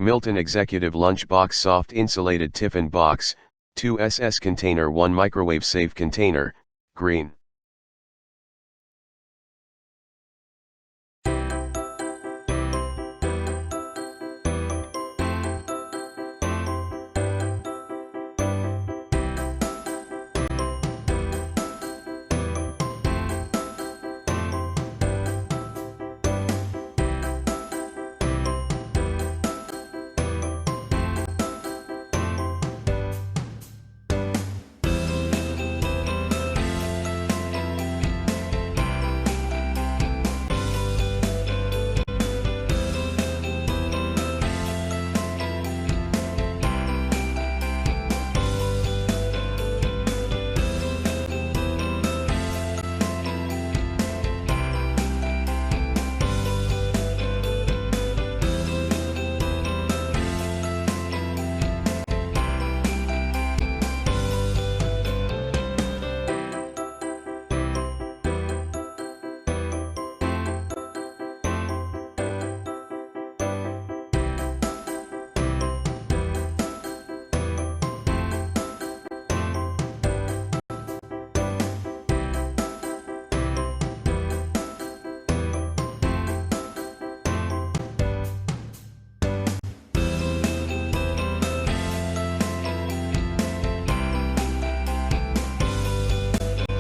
Milton Executive Lunch Box Soft Insulated Tiffin Box, 2 SS Container 1 Microwave Safe Container, Green.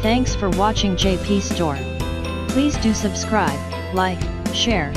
Thanks for watching JP Store. Please do subscribe, like, share,